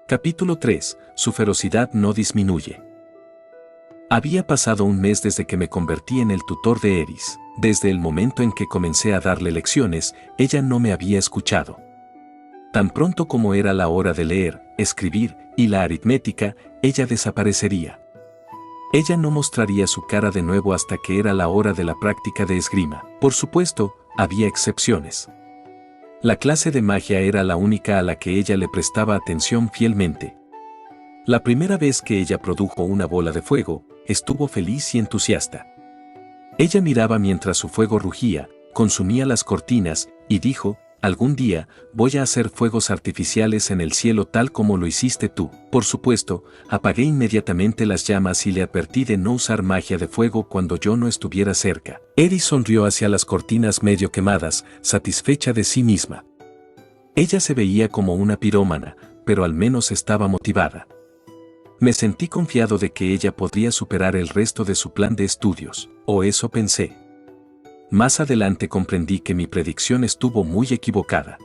Capítulo 3. Su ferocidad no disminuye. Había pasado un mes desde que me convertí en el tutor de Eris. Desde el momento en que comencé a darle lecciones, ella no me había escuchado. Tan pronto como era la hora de leer, escribir y la aritmética, ella desaparecería. Ella no mostraría su cara de nuevo hasta que era la hora de la práctica de esgrima. Por supuesto, había excepciones. La clase de magia era la única a la que ella le prestaba atención fielmente. La primera vez que ella produjo una bola de fuego, estuvo feliz y entusiasta. Ella miraba mientras su fuego rugía, consumía las cortinas, y dijo: algún día, voy a hacer fuegos artificiales en el cielo tal como lo hiciste tú. Por supuesto, apagué inmediatamente las llamas y le advertí de no usar magia de fuego cuando yo no estuviera cerca. Eris sonrió hacia las cortinas medio quemadas, satisfecha de sí misma. Ella se veía como una pirómana, pero al menos estaba motivada. Me sentí confiado de que ella podría superar el resto de su plan de estudios, o eso pensé. Más adelante comprendí que mi predicción estuvo muy equivocada.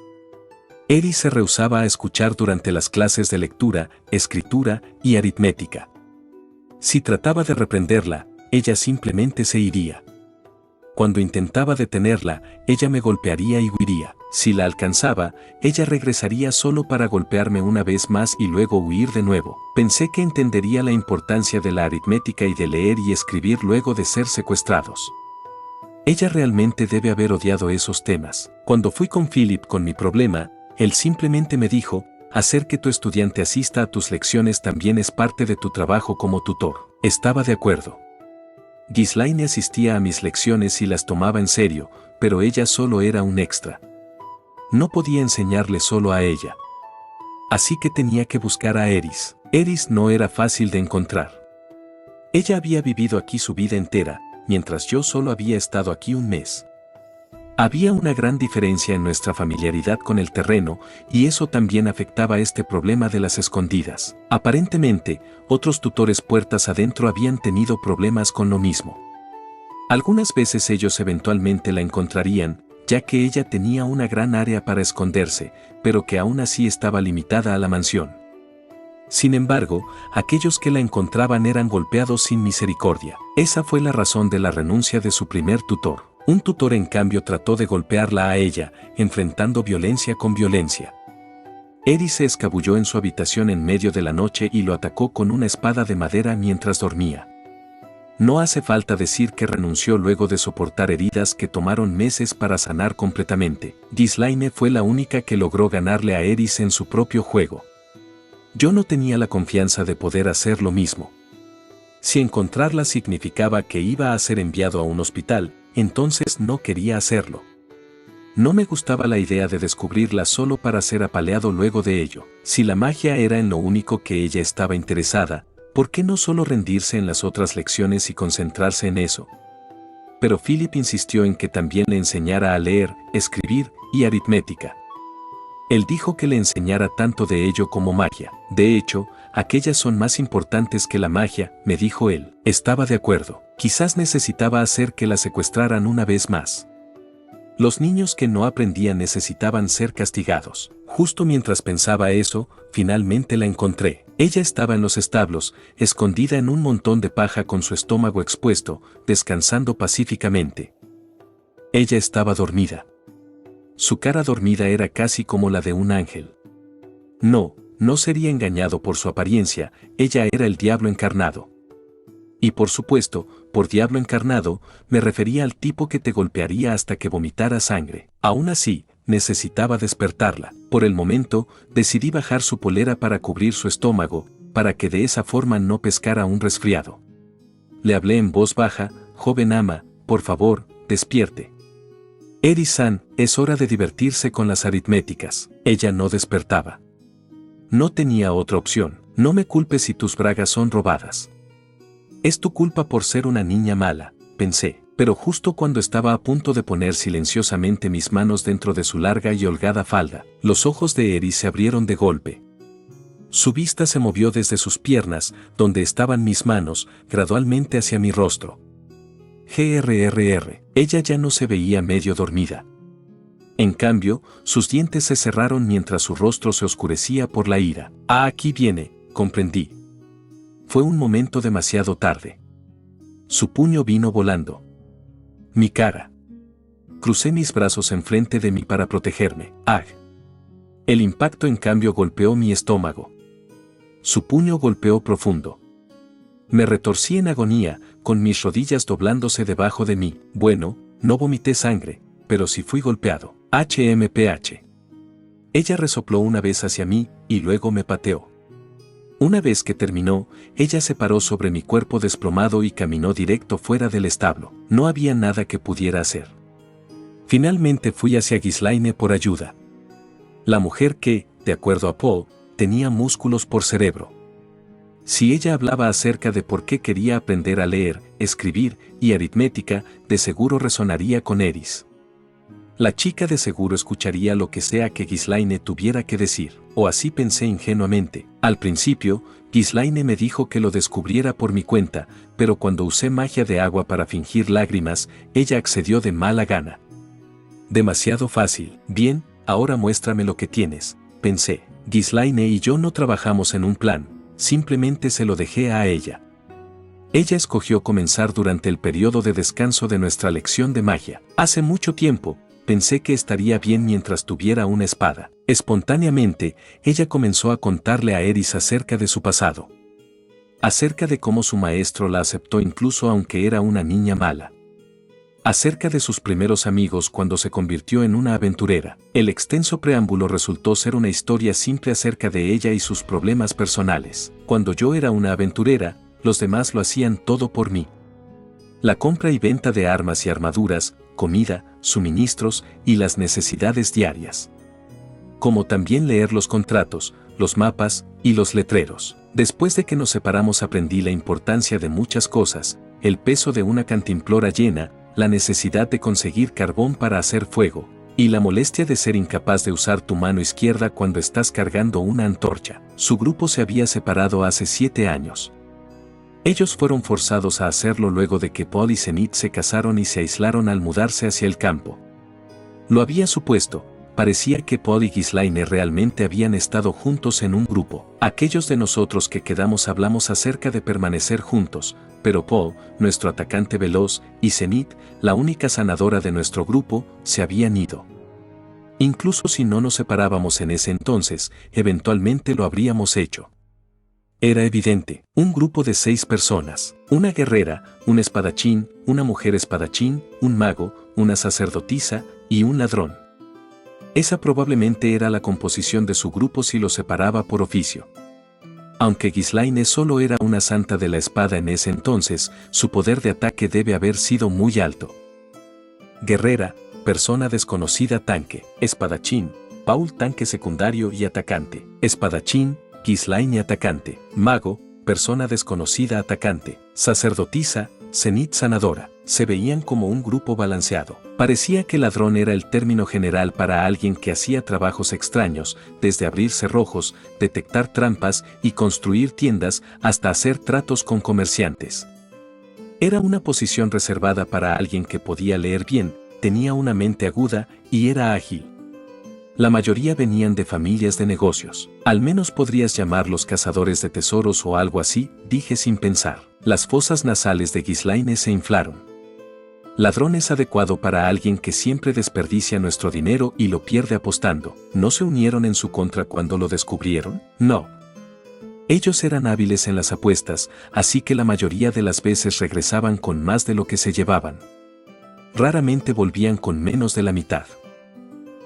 Eris se rehusaba a escuchar durante las clases de lectura, escritura y aritmética. Si trataba de reprenderla, ella simplemente se iría. Cuando intentaba detenerla, ella me golpearía y huiría. Si la alcanzaba, ella regresaría solo para golpearme una vez más y luego huir de nuevo. Pensé que entendería la importancia de la aritmética y de leer y escribir luego de ser secuestrados. Ella realmente debe haber odiado esos temas. Cuando fui con Philip con mi problema, él simplemente me dijo: hacer que tu estudiante asista a tus lecciones también es parte de tu trabajo como tutor. Estaba de acuerdo. Ghislaine asistía a mis lecciones y las tomaba en serio, pero ella solo era un extra. No podía enseñarle solo a ella. Así que tenía que buscar a Eris. Eris no era fácil de encontrar. Ella había vivido aquí su vida entera, mientras yo solo había estado aquí un mes. Había una gran diferencia en nuestra familiaridad con el terreno, y eso también afectaba este problema de las escondidas. Aparentemente, otros tutores puertas adentro habían tenido problemas con lo mismo. Algunas veces ellos eventualmente la encontrarían, ya que ella tenía una gran área para esconderse, pero que aún así estaba limitada a la mansión. Sin embargo, aquellos que la encontraban eran golpeados sin misericordia. Esa fue la razón de la renuncia de su primer tutor. Un tutor en cambio trató de golpearla a ella, enfrentando violencia con violencia. Eris se escabulló en su habitación en medio de la noche y lo atacó con una espada de madera mientras dormía. No hace falta decir que renunció luego de soportar heridas que tomaron meses para sanar completamente. Ghislaine fue la única que logró ganarle a Eris en su propio juego. Yo no tenía la confianza de poder hacer lo mismo. Si encontrarla significaba que iba a ser enviado a un hospital, entonces no quería hacerlo. No me gustaba la idea de descubrirla solo para ser apaleado luego de ello. Si la magia era en lo único que ella estaba interesada, ¿por qué no solo rendirse en las otras lecciones y concentrarse en eso? Pero Philip insistió en que también le enseñara a leer, escribir y aritmética. Él dijo que le enseñara tanto de ello como magia. De hecho, aquellas son más importantes que la magia, me dijo él. Estaba de acuerdo. Quizás necesitaba hacer que la secuestraran una vez más. Los niños que no aprendían necesitaban ser castigados. Justo mientras pensaba eso, finalmente la encontré. Ella estaba en los establos, escondida en un montón de paja con su estómago expuesto, descansando pacíficamente. Ella estaba dormida. Su cara dormida era casi como la de un ángel. No sería engañado por su apariencia, ella era el diablo encarnado. Y por supuesto, por diablo encarnado, me refería al tipo que te golpearía hasta que vomitara sangre. Aún así, necesitaba despertarla. Por el momento, decidí bajar su polera para cubrir su estómago, para que de esa forma no pescara un resfriado. Le hablé en voz baja: joven ama, por favor, despierte. Eris-san, es hora de divertirse con las aritméticas. Ella no despertaba. No tenía otra opción. No me culpes si tus bragas son robadas. Es tu culpa por ser una niña mala, pensé, pero justo cuando estaba a punto de poner silenciosamente mis manos dentro de su larga y holgada falda, los ojos de Eris se abrieron de golpe. Su vista se movió desde sus piernas, donde estaban mis manos, gradualmente hacia mi rostro. Ella ya no se veía medio dormida. En cambio, sus dientes se cerraron mientras su rostro se oscurecía por la ira. Ah, aquí viene, comprendí. Fue un momento demasiado tarde. Su puño vino volando. Mi cara. Crucé mis brazos enfrente de mí para protegerme. ¡Ah! El impacto en cambio golpeó mi estómago. Su puño golpeó profundo. Me retorcí en agonía, con mis rodillas doblándose debajo de mí. Bueno, no vomité sangre, pero sí fui golpeado. HMPH. Ella resopló una vez hacia mí y luego me pateó. Una vez que terminó, ella se paró sobre mi cuerpo desplomado y caminó directo fuera del establo. No había nada que pudiera hacer. Finalmente fui hacia Ghislaine por ayuda. La mujer que, de acuerdo a Paul, tenía músculos por cerebro. Si ella hablaba acerca de por qué quería aprender a leer, escribir y aritmética, de seguro resonaría con Eris. La chica de seguro escucharía lo que sea que Ghislaine tuviera que decir, o así pensé ingenuamente. Al principio, Ghislaine me dijo que lo descubriera por mi cuenta, pero cuando usé magia de agua para fingir lágrimas, ella accedió de mala gana. Demasiado fácil. Bien, ahora muéstrame lo que tienes, pensé. Ghislaine y yo no trabajamos en un plan, simplemente se lo dejé a ella. Ella escogió comenzar durante el periodo de descanso de nuestra lección de magia. Hace mucho tiempo, pensé que estaría bien mientras tuviera una espada. Espontáneamente, ella comenzó a contarle a Eris acerca de su pasado. Acerca de cómo su maestro la aceptó incluso aunque era una niña mala. Acerca de sus primeros amigos cuando se convirtió en una aventurera. El extenso preámbulo resultó ser una historia simple acerca de ella y sus problemas personales. Cuando yo era una aventurera, los demás lo hacían todo por mí. La compra y venta de armas y armaduras, comida, suministros y las necesidades diarias. Como también leer los contratos, los mapas y los letreros. Después de que nos separamos aprendí la importancia de muchas cosas, el peso de una cantimplora llena, la necesidad de conseguir carbón para hacer fuego, y la molestia de ser incapaz de usar tu mano izquierda cuando estás cargando una antorcha. Su grupo se había separado hace 7 años. Ellos fueron forzados a hacerlo luego de que Paul y Zenith se casaron y se aislaron al mudarse hacia el campo. Lo había supuesto, parecía que Paul y Ghislaine realmente habían estado juntos en un grupo. Aquellos de nosotros que quedamos hablamos acerca de permanecer juntos, pero Paul, nuestro atacante veloz, y Zenith, la única sanadora de nuestro grupo, se habían ido. Incluso si no nos separábamos en ese entonces, eventualmente lo habríamos hecho. Era evidente, un grupo de 6 personas, una guerrera, un espadachín, una mujer espadachín, un mago, una sacerdotisa y un ladrón. Esa probablemente era la composición de su grupo si lo separaba por oficio. Aunque Ghislaine solo era una santa de la espada en ese entonces, su poder de ataque debe haber sido muy alto. Guerrera, persona desconocida tanque, espadachín, Paul tanque secundario y atacante, espadachín, Ghislaine atacante, mago, persona desconocida atacante, sacerdotisa, Zenith sanadora. Se veían como un grupo balanceado. Parecía que ladrón era el término general para alguien que hacía trabajos extraños, desde abrir cerrojos, detectar trampas y construir tiendas hasta hacer tratos con comerciantes. Era una posición reservada para alguien que podía leer bien, tenía una mente aguda y era ágil. La mayoría venían de familias de negocios. Al menos podrías llamarlos cazadores de tesoros o algo así, dije sin pensar. Las fosas nasales de Ghislaine se inflaron. Ladrón es adecuado para alguien que siempre desperdicia nuestro dinero y lo pierde apostando. ¿No se unieron en su contra cuando lo descubrieron? No. Ellos eran hábiles en las apuestas, así que la mayoría de las veces regresaban con más de lo que se llevaban. Raramente volvían con menos de la mitad.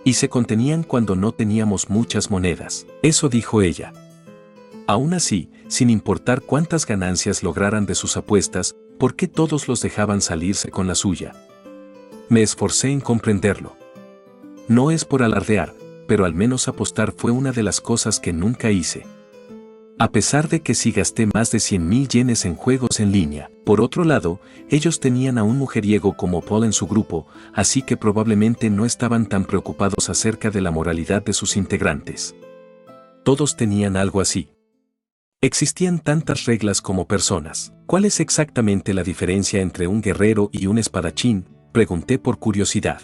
Y se contenían cuando no teníamos muchas monedas. Eso dijo ella. Aún así, sin importar cuántas ganancias lograran de sus apuestas, ¿por qué todos los dejaban salirse con la suya? Me esforcé en comprenderlo. No es por alardear, pero al menos apostar fue una de las cosas que nunca hice. A pesar de que sí gasté más de 100.000 yenes en juegos en línea. Por otro lado, ellos tenían a un mujeriego como Paul en su grupo, así que probablemente no estaban tan preocupados acerca de la moralidad de sus integrantes. Todos tenían algo así. Existían tantas reglas como personas. ¿Cuál es exactamente la diferencia entre un guerrero y un espadachín?, pregunté por curiosidad.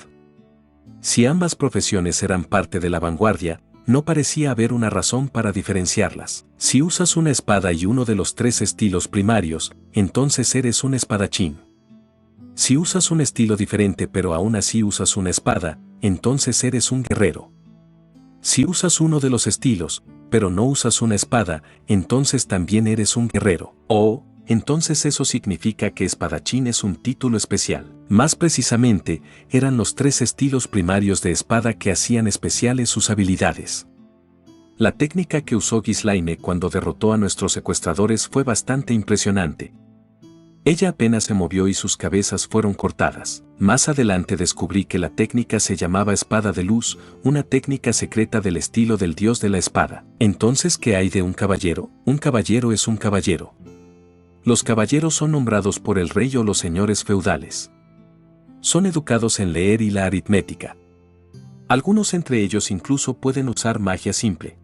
Si ambas profesiones eran parte de la vanguardia, no parecía haber una razón para diferenciarlas. Si usas una espada y uno de los 3 estilos primarios, entonces eres un espadachín. Si usas un estilo diferente pero aún así usas una espada, entonces eres un guerrero. Si usas uno de los estilos, pero no usas una espada, entonces también eres un guerrero. O, entonces eso significa que espadachín es un título especial. Más precisamente, eran los 3 estilos primarios de espada que hacían especiales sus habilidades. La técnica que usó Ghislaine cuando derrotó a nuestros secuestradores fue bastante impresionante. Ella apenas se movió y sus cabezas fueron cortadas. Más adelante descubrí que la técnica se llamaba espada de luz, una técnica secreta del estilo del dios de la espada. Entonces, ¿qué hay de un caballero? Un caballero es un caballero. Los caballeros son nombrados por el rey o los señores feudales. Son educados en leer y la aritmética. Algunos entre ellos incluso pueden usar magia simple.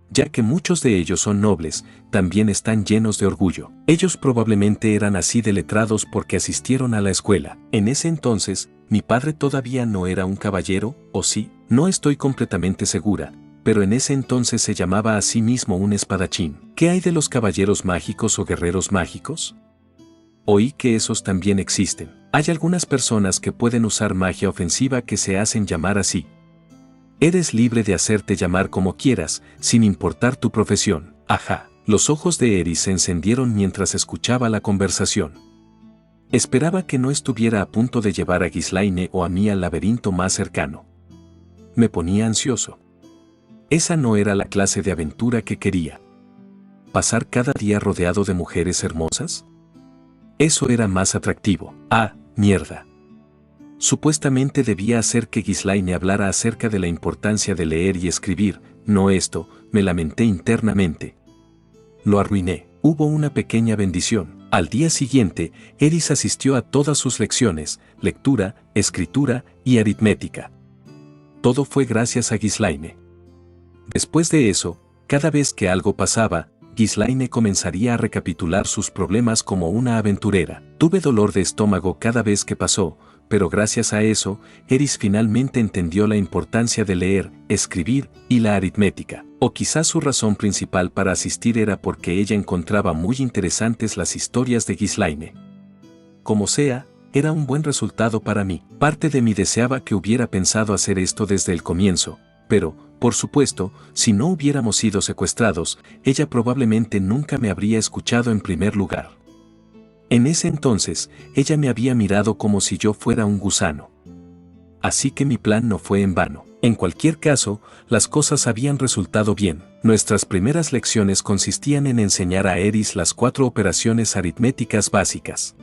Ya que muchos de ellos son nobles, también están llenos de orgullo. Ellos probablemente eran así de letrados porque asistieron a la escuela. En ese entonces, mi padre todavía no era un caballero, ¿o sí? No estoy completamente segura, pero en ese entonces se llamaba a sí mismo un espadachín. ¿Qué hay de los caballeros mágicos o guerreros mágicos? Oí que esos también existen. Hay algunas personas que pueden usar magia ofensiva que se hacen llamar así. Eres libre de hacerte llamar como quieras, sin importar tu profesión. Ajá. Los ojos de Eris se encendieron mientras escuchaba la conversación. Esperaba que no estuviera a punto de llevar a Ghislaine o a mí al laberinto más cercano. Me ponía ansioso. Esa no era la clase de aventura que quería. ¿Pasar cada día rodeado de mujeres hermosas? Eso era más atractivo. Ah, mierda. Supuestamente debía hacer que Ghislaine hablara acerca de la importancia de leer y escribir, no esto, me lamenté internamente. Lo arruiné. Hubo una pequeña bendición. Al día siguiente, Eris asistió a todas sus lecciones, lectura, escritura y aritmética. Todo fue gracias a Ghislaine. Después de eso, cada vez que algo pasaba, Ghislaine comenzaría a recapitular sus problemas como una aventurera. Tuve dolor de estómago cada vez que pasó, pero gracias a eso, Eris finalmente entendió la importancia de leer, escribir y la aritmética. O quizás su razón principal para asistir era porque ella encontraba muy interesantes las historias de Ghislaine. Como sea, era un buen resultado para mí. Parte de mí deseaba que hubiera pensado hacer esto desde el comienzo, pero, por supuesto, si no hubiéramos sido secuestrados, ella probablemente nunca me habría escuchado en primer lugar. En ese entonces, ella me había mirado como si yo fuera un gusano. Así que mi plan no fue en vano. En cualquier caso, las cosas habían resultado bien. Nuestras primeras lecciones consistían en enseñar a Eris las 4 operaciones aritméticas básicas.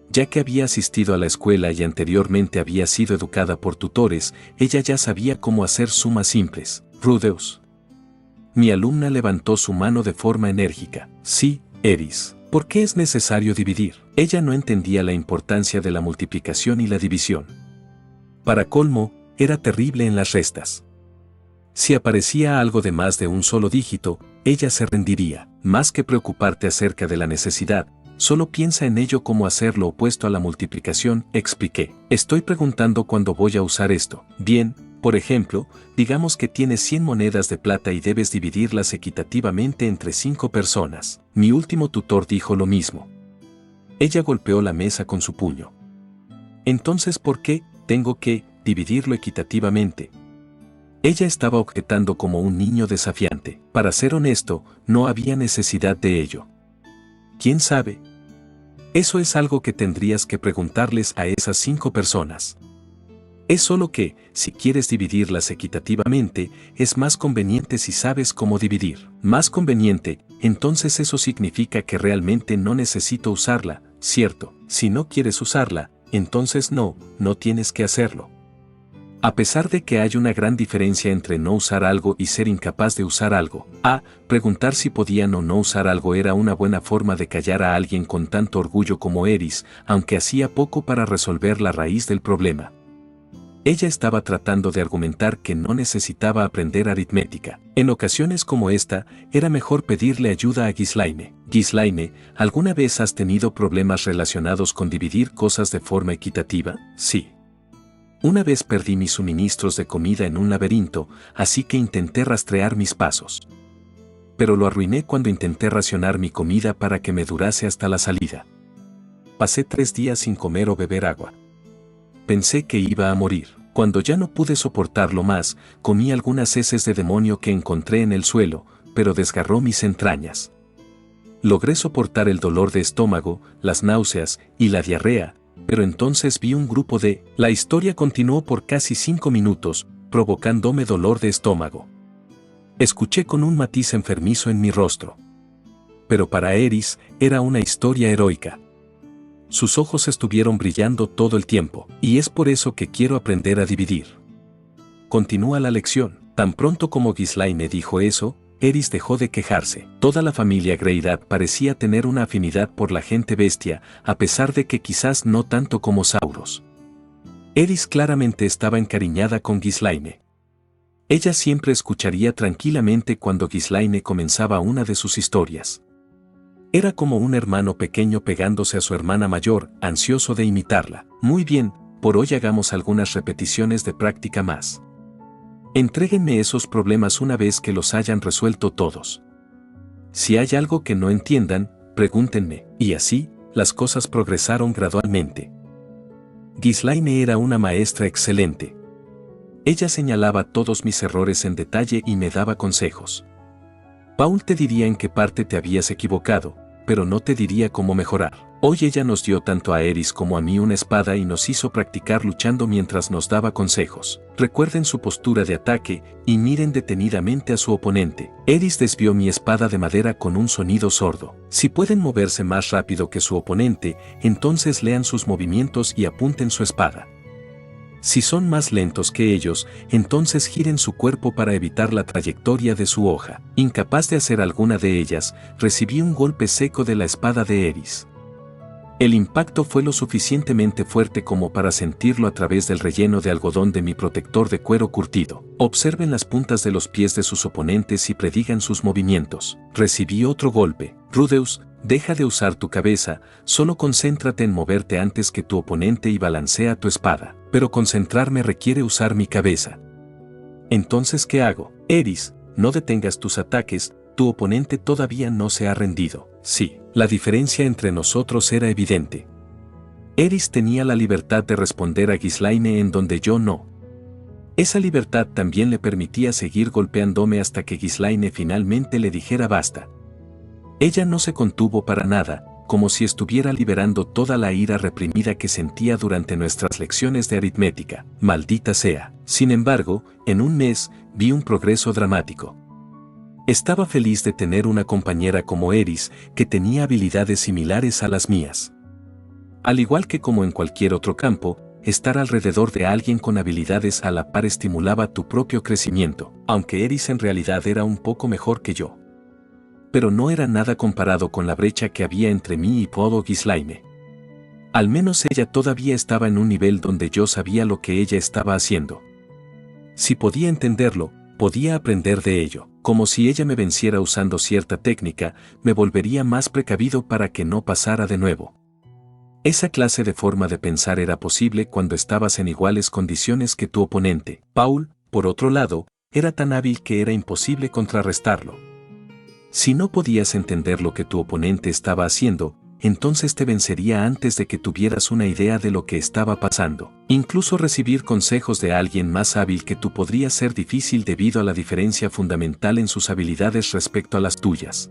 Ya que había asistido a la escuela y anteriormente había sido educada por tutores, ella ya sabía cómo hacer sumas simples. Rudeus. Mi alumna levantó su mano de forma enérgica. Sí, Eris. ¿Por qué es necesario dividir? Ella no entendía la importancia de la multiplicación y la división. Para colmo, era terrible en las restas. Si aparecía algo de más de un solo dígito, ella se rendiría. Más que preocuparte acerca de la necesidad, solo piensa en ello como hacer lo opuesto a la multiplicación, expliqué. Estoy preguntando cuándo voy a usar esto. Bien, por ejemplo, digamos que tienes 100 monedas de plata y debes dividirlas equitativamente entre 5 personas. Mi último tutor dijo lo mismo. Ella golpeó la mesa con su puño. Entonces, ¿por qué tengo que dividirlo equitativamente? Ella estaba objetando como un niño desafiante. Para ser honesto, no había necesidad de ello. ¿Quién sabe? Eso es algo que tendrías que preguntarles a esas 5 personas. Es solo que, si quieres dividirlas equitativamente, es más conveniente si sabes cómo dividir. Más conveniente, entonces eso significa que realmente no necesito usarla, ¿cierto? Si no quieres usarla, entonces no tienes que hacerlo. A pesar de que hay una gran diferencia entre no usar algo y ser incapaz de usar algo, preguntar si podían o no usar algo era una buena forma de callar a alguien con tanto orgullo como Eris, aunque hacía poco para resolver la raíz del problema. Ella estaba tratando de argumentar que no necesitaba aprender aritmética. En ocasiones como esta, era mejor pedirle ayuda a Ghislaine. Ghislaine, ¿alguna vez has tenido problemas relacionados con dividir cosas de forma equitativa? Sí. Una vez perdí mis suministros de comida en un laberinto, así que intenté rastrear mis pasos. Pero lo arruiné cuando intenté racionar mi comida para que me durase hasta la salida. Pasé 3 días sin comer o beber agua. Pensé que iba a morir. Cuando ya no pude soportarlo más, comí algunas heces de demonio que encontré en el suelo, pero desgarró mis entrañas. Logré soportar el dolor de estómago, las náuseas y la diarrea, pero entonces vi un grupo de... La historia continuó por casi 5 minutos, provocándome dolor de estómago. Escuché con un matiz enfermizo en mi rostro. Pero para Eris, era una historia heroica. Sus ojos estuvieron brillando todo el tiempo, y es por eso que quiero aprender a dividir. Continúa la lección. Tan pronto como Ghislaine dijo eso, Eris dejó de quejarse. Toda la familia Greyrat parecía tener una afinidad por la gente bestia, a pesar de que quizás no tanto como Sauros. Eris claramente estaba encariñada con Ghislaine. Ella siempre escucharía tranquilamente cuando Ghislaine comenzaba una de sus historias. Era como un hermano pequeño pegándose a su hermana mayor, ansioso de imitarla. Muy bien, por hoy hagamos algunas repeticiones de práctica más. Entréguenme esos problemas una vez que los hayan resuelto todos. Si hay algo que no entiendan, pregúntenme, y así, las cosas progresaron gradualmente. Ghislaine era una maestra excelente. Ella señalaba todos mis errores en detalle y me daba consejos. Paul te diría en qué parte te habías equivocado, pero no te diría cómo mejorar. Hoy ella nos dio tanto a Eris como a mí una espada y nos hizo practicar luchando mientras nos daba consejos. Recuerden su postura de ataque y miren detenidamente a su oponente. Eris desvió mi espada de madera con un sonido sordo. Si pueden moverse más rápido que su oponente, entonces lean sus movimientos y apunten su espada. Si son más lentos que ellos, entonces giren su cuerpo para evitar la trayectoria de su hoja. Incapaz de hacer alguna de ellas, recibí un golpe seco de la espada de Eris. El impacto fue lo suficientemente fuerte como para sentirlo a través del relleno de algodón de mi protector de cuero curtido. Observen las puntas de los pies de sus oponentes y predigan sus movimientos. Recibí otro golpe. Rudeus, deja de usar tu cabeza, solo concéntrate en moverte antes que tu oponente y balancea tu espada. Pero concentrarme requiere usar mi cabeza. Entonces, ¿qué hago? Eris, no detengas tus ataques, tu oponente todavía no se ha rendido. Sí, la diferencia entre nosotros era evidente. Eris tenía la libertad de responder a Ghislaine en donde yo no. Esa libertad también le permitía seguir golpeándome hasta que Ghislaine finalmente le dijera basta. Ella no se contuvo para nada, como si estuviera liberando toda la ira reprimida que sentía durante nuestras lecciones de aritmética. Maldita sea. Sin embargo, en un mes, vi un progreso dramático. Estaba feliz de tener una compañera como Eris, que tenía habilidades similares a las mías. Al igual que como en cualquier otro campo, estar alrededor de alguien con habilidades a la par estimulaba tu propio crecimiento, aunque Eris en realidad era un poco mejor que yo. Pero no era nada comparado con la brecha que había entre mí y Paul o Ghislaine. Al menos ella todavía estaba en un nivel donde yo sabía lo que ella estaba haciendo. Si podía entenderlo, podía aprender de ello. Como si ella me venciera usando cierta técnica, me volvería más precavido para que no pasara de nuevo. Esa clase de forma de pensar era posible cuando estabas en iguales condiciones que tu oponente. Paul, por otro lado, era tan hábil que era imposible contrarrestarlo. Si no podías entender lo que tu oponente estaba haciendo, entonces te vencería antes de que tuvieras una idea de lo que estaba pasando. Incluso recibir consejos de alguien más hábil que tú podría ser difícil debido a la diferencia fundamental en sus habilidades respecto a las tuyas.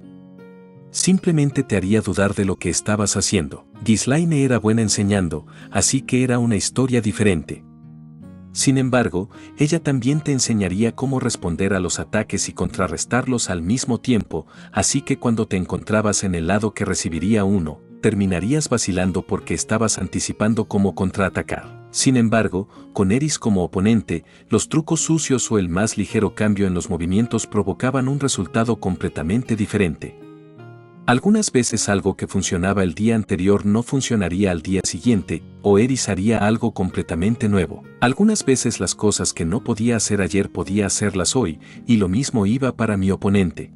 Simplemente te haría dudar de lo que estabas haciendo. Ghislaine era buena enseñando, así que era una historia diferente. Sin embargo, ella también te enseñaría cómo responder a los ataques y contrarrestarlos al mismo tiempo, así que cuando te encontrabas en el lado que recibiría uno, terminarías vacilando porque estabas anticipando cómo contraatacar. Sin embargo, con Eris como oponente, los trucos sucios o el más ligero cambio en los movimientos provocaban un resultado completamente diferente. Algunas veces algo que funcionaba el día anterior no funcionaría al día siguiente, o Eris haría algo completamente nuevo. Algunas veces las cosas que no podía hacer ayer podía hacerlas hoy, y lo mismo iba para mi oponente.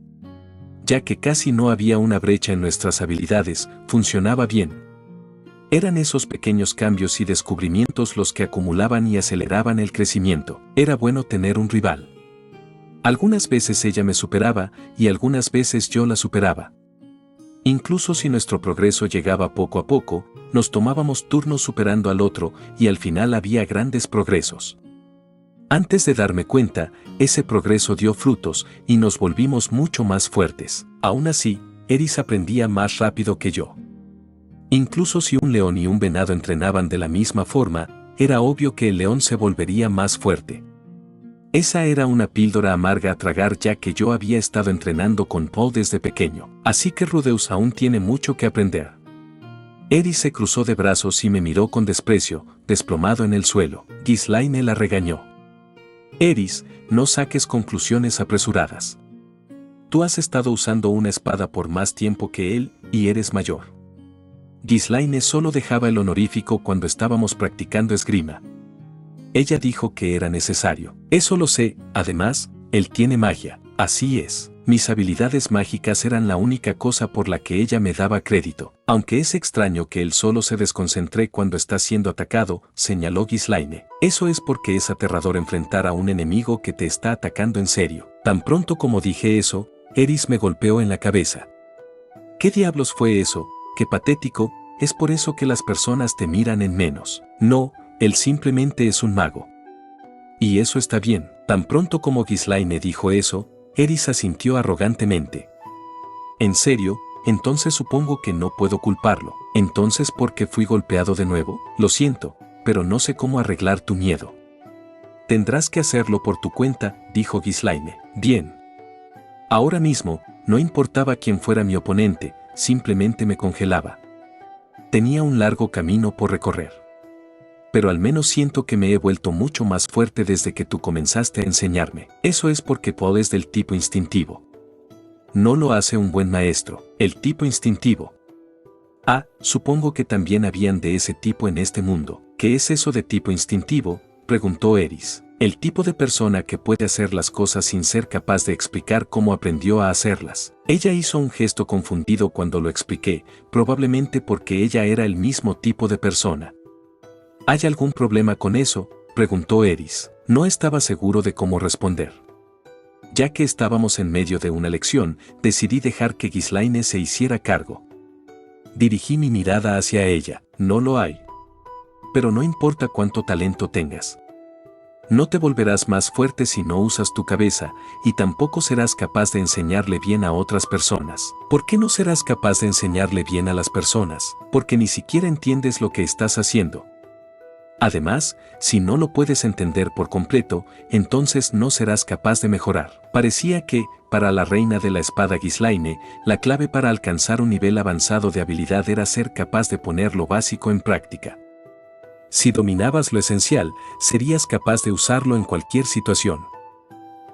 Ya que casi no había una brecha en nuestras habilidades, funcionaba bien. Eran esos pequeños cambios y descubrimientos los que acumulaban y aceleraban el crecimiento. Era bueno tener un rival. Algunas veces ella me superaba y algunas veces yo la superaba. Incluso si nuestro progreso llegaba poco a poco, nos tomábamos turnos superando al otro y al final había grandes progresos. Antes de darme cuenta, ese progreso dio frutos y nos volvimos mucho más fuertes. Aún así, Eris aprendía más rápido que yo. Incluso si un león y un venado entrenaban de la misma forma, era obvio que el león se volvería más fuerte. Esa era una píldora amarga a tragar ya que yo había estado entrenando con Paul desde pequeño. Así que Rudeus aún tiene mucho que aprender. Eris se cruzó de brazos y me miró con desprecio, desplomado en el suelo. Ghislaine la regañó. Eris, no saques conclusiones apresuradas. Tú has estado usando una espada por más tiempo que él, y eres mayor. Ghislaine solo dejaba el honorífico cuando estábamos practicando esgrima. Ella dijo que era necesario. Eso lo sé, además, él tiene magia. Así es. Mis habilidades mágicas eran la única cosa por la que ella me daba crédito. Aunque es extraño que él solo se desconcentre cuando está siendo atacado, señaló Ghislaine. Eso es porque es aterrador enfrentar a un enemigo que te está atacando en serio. Tan pronto como dije eso, Eris me golpeó en la cabeza. ¿Qué diablos fue eso? ¡Qué patético! Es por eso que las personas te miran en menos. No, él simplemente es un mago. Y eso está bien. Tan pronto como Ghislaine dijo eso, Eris asintió arrogantemente. ¿En serio? Entonces supongo que no puedo culparlo. ¿Entonces por qué fui golpeado de nuevo? Lo siento, pero no sé cómo arreglar tu miedo. Tendrás que hacerlo por tu cuenta, dijo Ghislaine. Bien. Ahora mismo, no importaba quién fuera mi oponente, simplemente me congelaba. Tenía un largo camino por recorrer. Pero al menos siento que me he vuelto mucho más fuerte desde que tú comenzaste a enseñarme. Eso es porque Paul es del tipo instintivo. No lo hace un buen maestro, el tipo instintivo. Ah, supongo que también habían de ese tipo en este mundo. ¿Qué es eso de tipo instintivo?, preguntó Eris. El tipo de persona que puede hacer las cosas sin ser capaz de explicar cómo aprendió a hacerlas. Ella hizo un gesto confundido cuando lo expliqué, probablemente porque ella era el mismo tipo de persona. ¿Hay algún problema con eso?, preguntó Eris. No estaba seguro de cómo responder. Ya que estábamos en medio de una lección, decidí dejar que Ghislaine se hiciera cargo. Dirigí mi mirada hacia ella. No lo hay. Pero no importa cuánto talento tengas. No te volverás más fuerte si no usas tu cabeza, y tampoco serás capaz de enseñarle bien a otras personas. ¿Por qué no serás capaz de enseñarle bien a las personas? Porque ni siquiera entiendes lo que estás haciendo. Además, si no lo puedes entender por completo, entonces no serás capaz de mejorar. Parecía que, para la reina de la espada Ghislaine, la clave para alcanzar un nivel avanzado de habilidad era ser capaz de poner lo básico en práctica. Si dominabas lo esencial, serías capaz de usarlo en cualquier situación.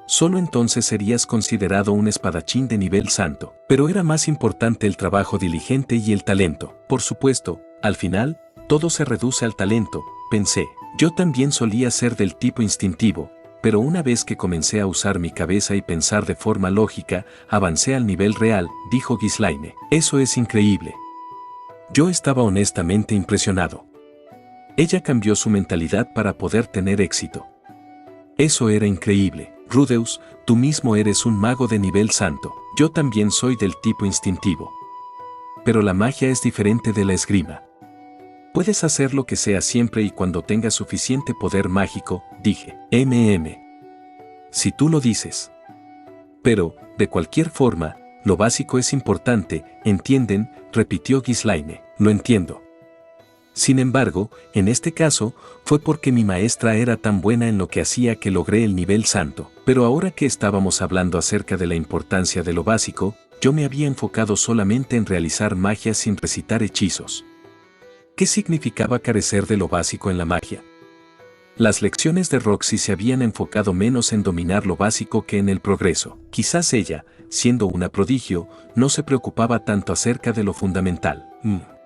Solo entonces serías considerado un espadachín de nivel santo. Pero era más importante el trabajo diligente y el talento. Por supuesto, al final, todo se reduce al talento, pensé. Yo también solía ser del tipo instintivo, pero una vez que comencé a usar mi cabeza y pensar de forma lógica, avancé al nivel real, dijo Ghislaine. Eso es increíble. Yo estaba honestamente impresionado. Ella cambió su mentalidad para poder tener éxito. Eso era increíble. Rudeus, tú mismo eres un mago de nivel santo. Yo también soy del tipo instintivo. Pero la magia es diferente de la esgrima. Puedes hacer lo que sea siempre y cuando tengas suficiente poder mágico, dije. Si tú lo dices. Pero, de cualquier forma, lo básico es importante, ¿entienden?, repitió Ghislaine. Lo entiendo. Sin embargo, en este caso, fue porque mi maestra era tan buena en lo que hacía que logré el nivel santo. Pero ahora que estábamos hablando acerca de la importancia de lo básico, yo me había enfocado solamente en realizar magia sin recitar hechizos. ¿Qué significaba carecer de lo básico en la magia? Las lecciones de Roxy se habían enfocado menos en dominar lo básico que en el progreso. Quizás ella, siendo una prodigio, no se preocupaba tanto acerca de lo fundamental.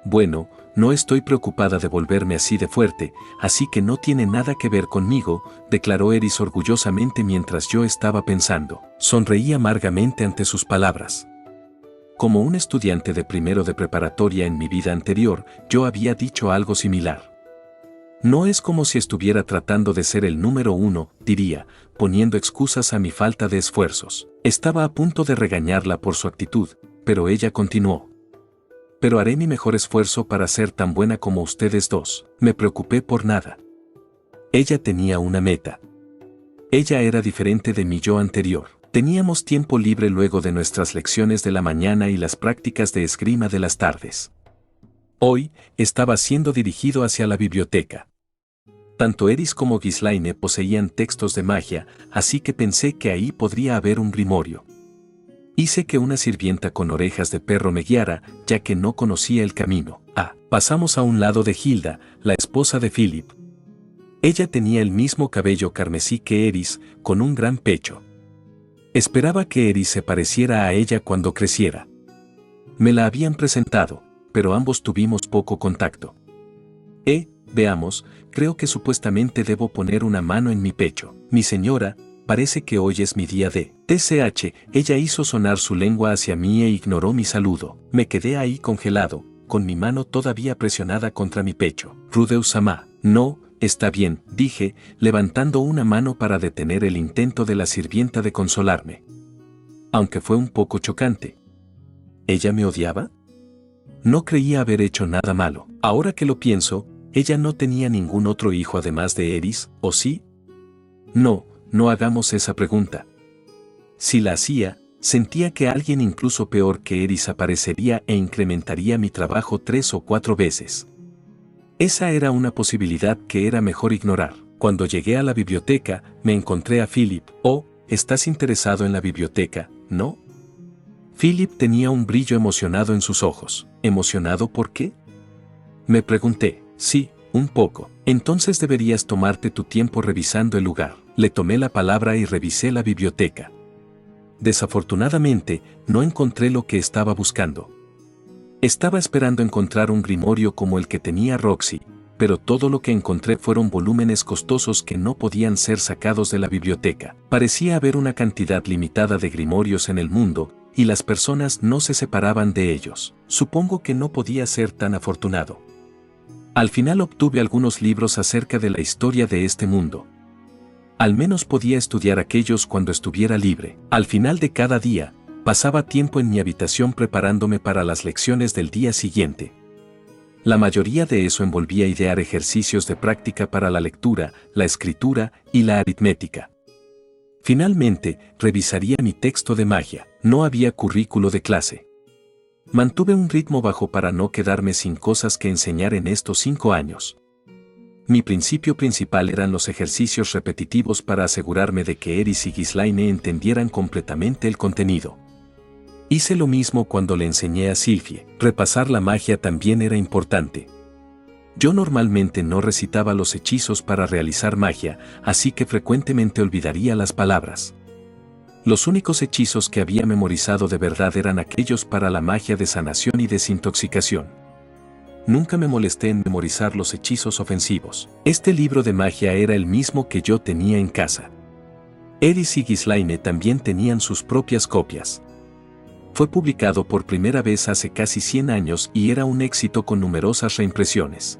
Bueno, no estoy preocupada de volverme así de fuerte, así que no tiene nada que ver conmigo, declaró Eris orgullosamente mientras yo estaba pensando. Sonreí amargamente ante sus palabras. Como un estudiante de primero de preparatoria en mi vida anterior, yo había dicho algo similar. No es como si estuviera tratando de ser el número uno, diría, poniendo excusas a mi falta de esfuerzos. Estaba a punto de regañarla por su actitud, pero ella continuó. Pero haré mi mejor esfuerzo para ser tan buena como ustedes dos. Me preocupé por nada. Ella tenía una meta. Ella era diferente de mi yo anterior. Teníamos tiempo libre luego de nuestras lecciones de la mañana y las prácticas de esgrima de las tardes. Hoy, estaba siendo dirigido hacia la biblioteca. Tanto Eris como Ghislaine poseían textos de magia, así que pensé que ahí podría haber un grimorio. Hice que una sirvienta con orejas de perro me guiara, ya que no conocía el camino. Pasamos a un lado de Hilda, la esposa de Philip. Ella tenía el mismo cabello carmesí que Eris, con un gran pecho. Esperaba que Eris se pareciera a ella cuando creciera. Me la habían presentado, pero ambos tuvimos poco contacto. Veamos, creo que supuestamente debo poner una mano en mi pecho. Mi señora, parece que hoy es mi día de TCH. Ella hizo sonar su lengua hacia mí e ignoró mi saludo. Me quedé ahí congelado, con mi mano todavía presionada contra mi pecho. Rudeus-sama. No, está bien, dije, levantando una mano para detener el intento de la sirvienta de consolarme. Aunque fue un poco chocante. ¿Ella me odiaba? No creía haber hecho nada malo. Ahora que lo pienso, ella no tenía ningún otro hijo además de Eris, ¿o sí? No hagamos esa pregunta. Si la hacía, sentía que alguien incluso peor que Eris aparecería e incrementaría mi trabajo 3 o 4 veces. Esa era una posibilidad que era mejor ignorar. Cuando llegué a la biblioteca, me encontré a Philip. ¿Estás interesado en la biblioteca, no? Philip tenía un brillo emocionado en sus ojos. ¿Emocionado por qué? Me pregunté. Sí, un poco. Entonces deberías tomarte tu tiempo revisando el lugar. Le tomé la palabra y revisé la biblioteca. Desafortunadamente, no encontré lo que estaba buscando. Estaba esperando encontrar un grimorio como el que tenía Roxy, pero todo lo que encontré fueron volúmenes costosos que no podían ser sacados de la biblioteca. Parecía haber una cantidad limitada de grimorios en el mundo, y las personas no se separaban de ellos. Supongo que no podía ser tan afortunado. Al final obtuve algunos libros acerca de la historia de este mundo. Al menos podía estudiar aquellos cuando estuviera libre. Al final de cada día, pasaba tiempo en mi habitación preparándome para las lecciones del día siguiente. La mayoría de eso envolvía idear ejercicios de práctica para la lectura, la escritura y la aritmética. Finalmente, revisaría mi texto de magia. No había currículo de clase. Mantuve un ritmo bajo para no quedarme sin cosas que enseñar en estos 5 años. Mi principio principal eran los ejercicios repetitivos para asegurarme de que Eris y Ghislaine entendieran completamente el contenido. Hice lo mismo cuando le enseñé a Sylphie. Repasar la magia también era importante. Yo normalmente no recitaba los hechizos para realizar magia, así que frecuentemente olvidaría las palabras. Los únicos hechizos que había memorizado de verdad eran aquellos para la magia de sanación y desintoxicación. Nunca me molesté en memorizar los hechizos ofensivos. Este libro de magia era el mismo que yo tenía en casa. Eris y Ghislaine también tenían sus propias copias. Fue publicado por primera vez hace casi 100 años y era un éxito con numerosas reimpresiones.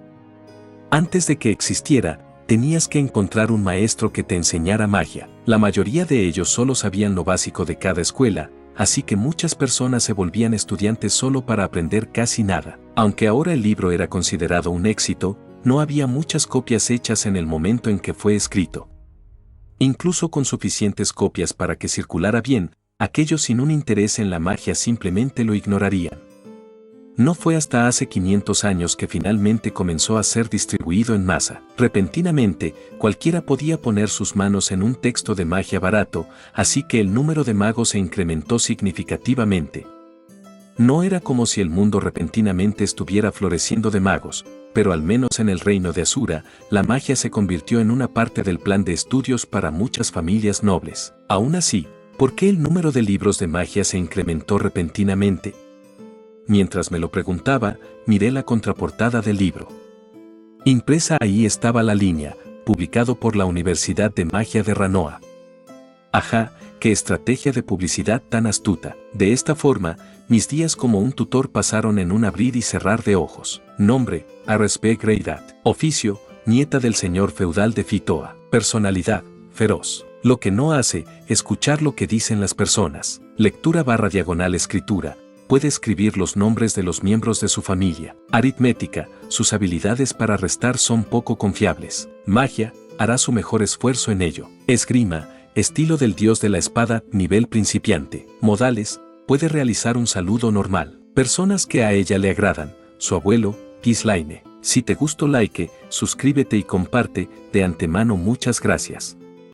Antes de que existiera, tenías que encontrar un maestro que te enseñara magia. La mayoría de ellos solo sabían lo básico de cada escuela, así que muchas personas se volvían estudiantes solo para aprender casi nada. Aunque ahora el libro era considerado un éxito, no había muchas copias hechas en el momento en que fue escrito. Incluso con suficientes copias para que circulara bien, aquellos sin un interés en la magia simplemente lo ignorarían. No fue hasta hace 500 años que finalmente comenzó a ser distribuido en masa. Repentinamente, cualquiera podía poner sus manos en un texto de magia barato, así que el número de magos se incrementó significativamente. No era como si el mundo repentinamente estuviera floreciendo de magos, pero al menos en el reino de Asura, la magia se convirtió en una parte del plan de estudios para muchas familias nobles. Aún así, ¿por qué el número de libros de magia se incrementó repentinamente? Mientras me lo preguntaba, miré la contraportada del libro. Impresa ahí estaba la línea, publicado por la Universidad de Magia de Ranoa. Ajá, qué estrategia de publicidad tan astuta. De esta forma, mis días como un tutor pasaron en un abrir y cerrar de ojos. Nombre, Aresbe Greidat. Oficio, nieta del señor feudal de Fitoa. Personalidad, feroz. Lo que no hace, escuchar lo que dicen las personas. Lectura / escritura. Puede escribir los nombres de los miembros de su familia. Aritmética, sus habilidades para restar son poco confiables. Magia, hará su mejor esfuerzo en ello. Esgrima, estilo del dios de la espada, nivel principiante. Modales, puede realizar un saludo normal. Personas que a ella le agradan. Su abuelo, Gislaine. Si te gustó, like, suscríbete y comparte. De antemano muchas gracias.